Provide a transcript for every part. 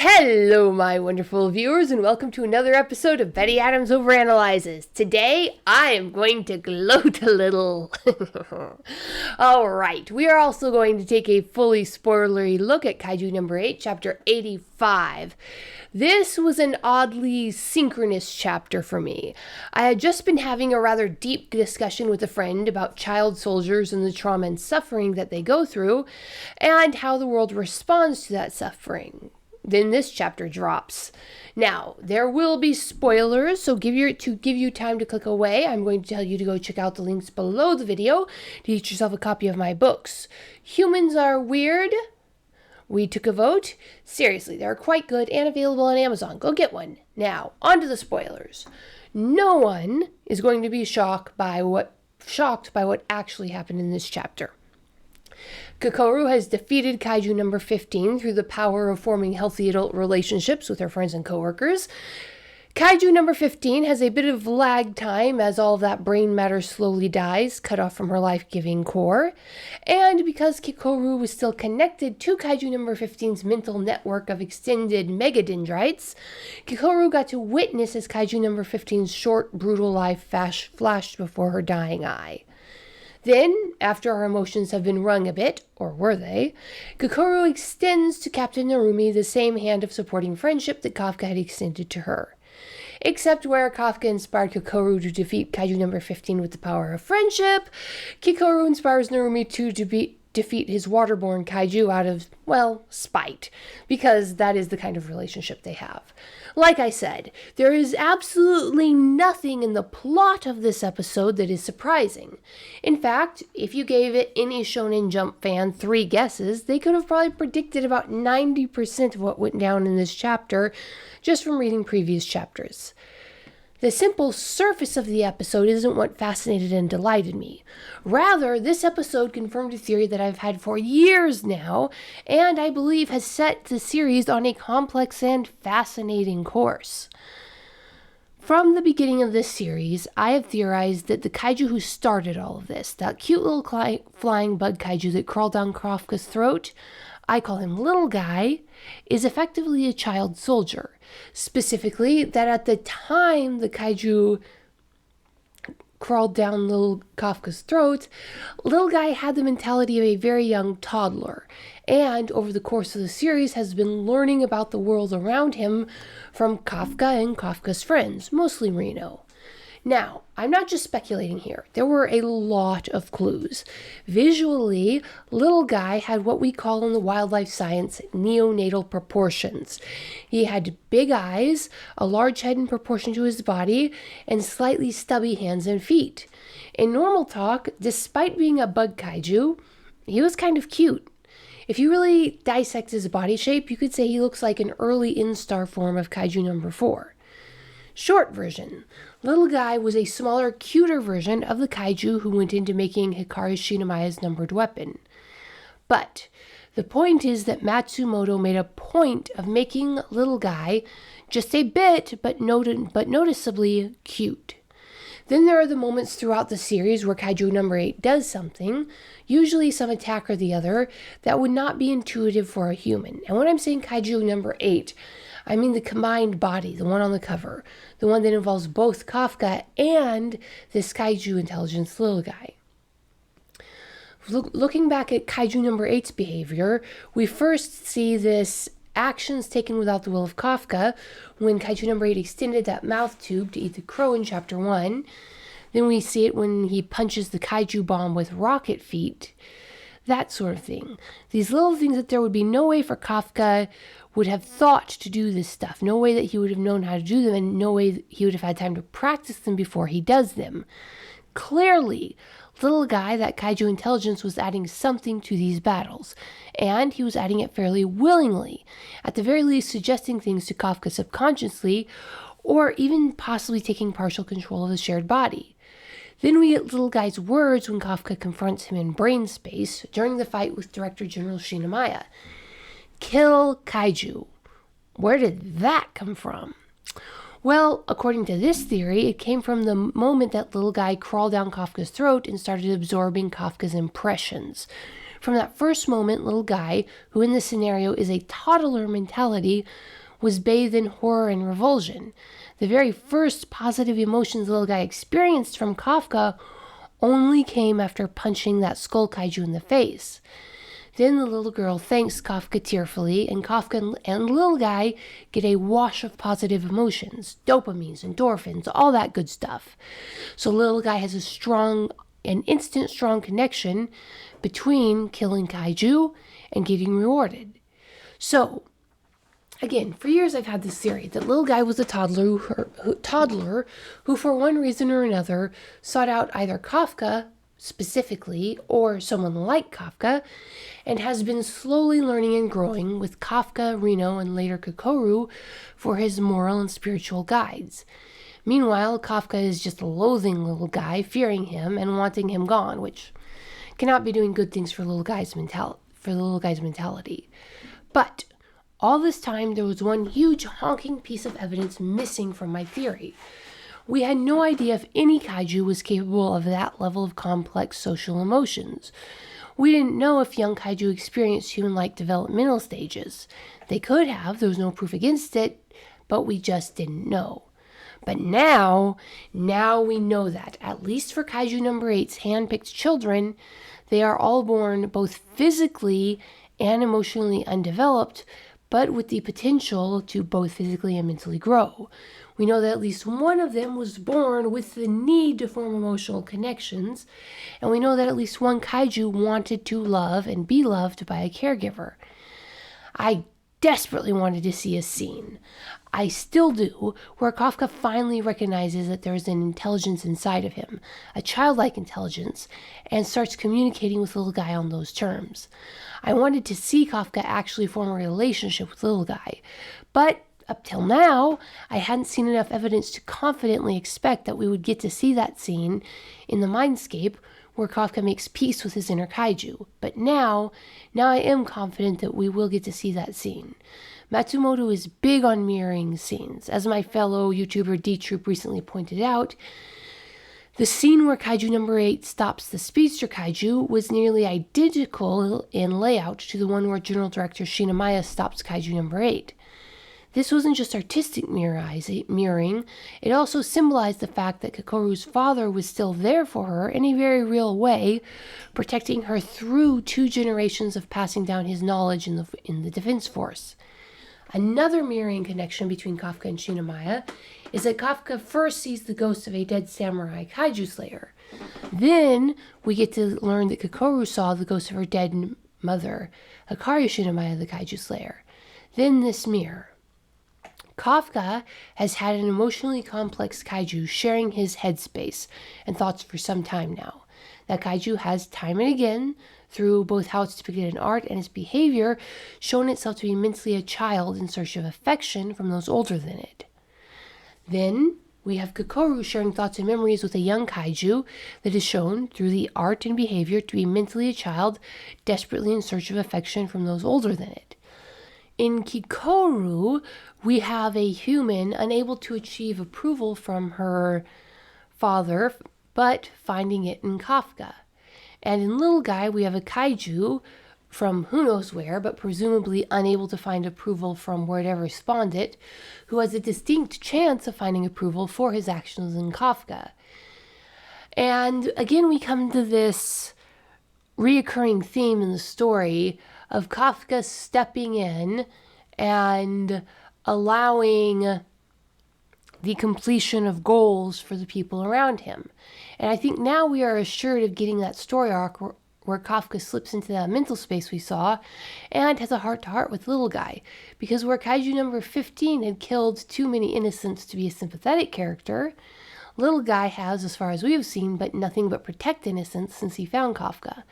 Hello, my wonderful viewers, and welcome to another episode of Betty Adams Overanalyzes. Today, I am going to gloat a little. Alright, we are also going to take a fully spoilery look at Kaiju number 8, chapter 85. This was an oddly synchronous chapter for me. I had just been having a rather deep discussion with a friend about child soldiers and the trauma and suffering that they go through, and how the world responds to that suffering. Then this chapter drops. Now, there will be spoilers, so to give you time to click away, I'm going to tell you to go check out the links below the video to get yourself a copy of my books. Humans Are Weird. We Took a Vote. Seriously, they're quite good and available on Amazon. Go get one. Now, on to the spoilers. No one is going to be shocked by what actually happened in this chapter. Kakoru has defeated Kaiju number 15 through the power of forming healthy adult relationships with her friends and coworkers. Kaiju number 15 has a bit of lag time as all of that brain matter slowly dies, cut off from her life-giving core. And because Kakoru was still connected to Kaiju number 15's mental network of extended megadendrites, Kakoru got to witness as Kaiju number 15's short, brutal life flashed before her dying eye. Then, after our emotions have been wrung a bit, or were they, Kakoru extends to Captain Narumi the same hand of supporting friendship that Kafka had extended to her. Except where Kafka inspired Kakoru to defeat Kaiju number 15 with the power of friendship, Kakoru inspires Narumi to defeat his waterborne Kaiju out of, well, spite, because that is the kind of relationship they have. Like I said, there is absolutely nothing in the plot of this episode that is surprising. In fact, if you gave it any Shonen Jump fan 3 guesses, they could have probably predicted about 90% of what went down in this chapter just from reading previous chapters. The simple surface of the episode isn't what fascinated and delighted me. Rather, this episode confirmed a theory that I've had for years now, and I believe has set the series on a complex and fascinating course. From the beginning of this series, I have theorized that the kaiju who started all of this, that cute little flying bug kaiju that crawled down Kafka's throat, I call him Little Guy, is effectively a child soldier. Specifically, that at the time the kaiju crawled down little Kafka's throat, Little Guy had the mentality of a very young toddler, and over the course of the series has been learning about the world around him from Kafka and Kafka's friends, mostly Reno. Now, I'm not just speculating here. There were a lot of clues. Visually, Little Guy had what we call in the wildlife science neonatal proportions. He had big eyes, a large head in proportion to his body, and slightly stubby hands and feet. In normal talk, despite being a bug kaiju, he was kind of cute. If you really dissect his body shape, you could say he looks like an early instar form of Kaiju number 4. Short version. Little Guy was a smaller, cuter version of the kaiju who went into making Hikaru Shinamaya's numbered weapon. But the point is that Matsumoto made a point of making Little Guy just a bit, but noticeably cute. Then there are the moments throughout the series where Kaiju number 8 does something, usually some attack or the other, that would not be intuitive for a human. And when I'm saying Kaiju number 8, I mean the combined body, the one on the cover, the one that involves both Kafka and this Kaiju intelligence Little Guy. Looking back at Kaiju number 8's behavior, we first see this actions taken without the will of Kafka when Kaiju number 8 extended that mouth tube to eat the crow in chapter 1. Then we see it when he punches the Kaiju bomb with rocket feet. That sort of thing. These little things that there would be no way for Kafka would have thought to do this stuff. No way that he would have known how to do them, and no way that he would have had time to practice them before he does them. Clearly, Little Guy, that Kaiju intelligence, was adding something to these battles, and he was adding it fairly willingly, at the very least suggesting things to Kafka subconsciously, or even possibly taking partial control of the shared body. Then we get Little Guy's words when Kafka confronts him in brain space during the fight with Director General Shinamaya. Kill Kaiju. Where did that come from? Well, according to this theory, it came from the moment that Little Guy crawled down Kafka's throat and started absorbing Kafka's impressions. From that first moment, little guy, who in this scenario is a toddler mentality, was bathed in horror and revulsion. The very first positive emotions the little guy experienced from Kafka only came after punching that skull kaiju in the face. Then the little girl thanks Kafka tearfully, and Kafka and the little guy get a wash of positive emotions, dopamines, endorphins, all that good stuff. So the little guy has an instant strong connection between killing kaiju and getting rewarded. So, again, for years I've had this theory that little guy was a toddler who for one reason or another sought out either Kafka specifically or someone like Kafka, and has been slowly learning and growing with Kafka, Reno, and later Kokoru for his moral and spiritual guides. Meanwhile, Kafka is just a loathing little guy, fearing him and wanting him gone, which cannot be doing good things for the little guy's mentality. But all this time, there was one huge honking piece of evidence missing from my theory. We had no idea if any kaiju was capable of that level of complex social emotions. We didn't know if young kaiju experienced human-like developmental stages. They could have, there was no proof against it, but we just didn't know. But now we know that, at least for Kaiju number 8's hand-picked children, they are all born both physically and emotionally undeveloped, but with the potential to both physically and mentally grow. We know that at least one of them was born with the need to form emotional connections, and we know that at least one kaiju wanted to love and be loved by a caregiver. I desperately wanted to see a scene. I still do, where Kafka finally recognizes that there is an intelligence inside of him, a childlike intelligence, and starts communicating with little guy on those terms. I wanted to see Kafka actually form a relationship with little guy, but up till now, I hadn't seen enough evidence to confidently expect that we would get to see that scene in the Mindscape where Kafka makes peace with his inner kaiju. But now I am confident that we will get to see that scene. Matsumoto is big on mirroring scenes. As my fellow YouTuber D-Troop recently pointed out, the scene where Kaiju number 8 stops the speedster kaiju was nearly identical in layout to the one where General Director Shinamaya stops Kaiju number 8. This wasn't just artistic mirroring, it also symbolized the fact that Kokoru's father was still there for her in a very real way, protecting her through 2 generations of passing down his knowledge in the Defense Force. Another mirroring connection between Kafka and Shinamaya is that Kafka first sees the ghost of a dead samurai kaiju slayer. Then we get to learn that Kokoru saw the ghost of her dead mother, Hikaru Shinamaya, the kaiju slayer. Then this mirror. Kafka has had an emotionally complex kaiju sharing his headspace and thoughts for some time now. That kaiju has time and again, through both how it's depicted in art and its behavior, shown itself to be mentally a child in search of affection from those older than it. Then we have Kokoru sharing thoughts and memories with a young kaiju that is shown through the art and behavior to be mentally a child desperately in search of affection from those older than it. In Kikoru, we have a human unable to achieve approval from her father, but finding it in Kafka. And in Little Guy, we have a kaiju from who knows where, but presumably unable to find approval from wherever spawned it, who has a distinct chance of finding approval for his actions in Kafka. And again, we come to this reoccurring theme in the story of Kafka stepping in and allowing the completion of goals for the people around him. And I think now we are assured of getting that story arc where Kafka slips into that mental space we saw and has a heart-to-heart with Little Guy. Because where Kaiju number 15 had killed too many innocents to be a sympathetic character, Little Guy has, as far as we have seen, but nothing but protect innocents since he found Kafka.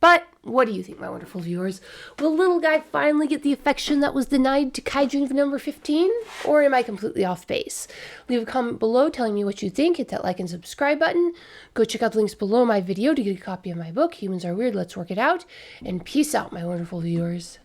But what do you think, my wonderful viewers? Will Little Guy finally get the affection that was denied to Kaiju number 15? Or am I completely off base? Leave a comment below telling me what you think. Hit that like and subscribe button. Go check out the links below my video to get a copy of my book, Humans Are Weird, Let's Work It Out. And peace out, my wonderful viewers.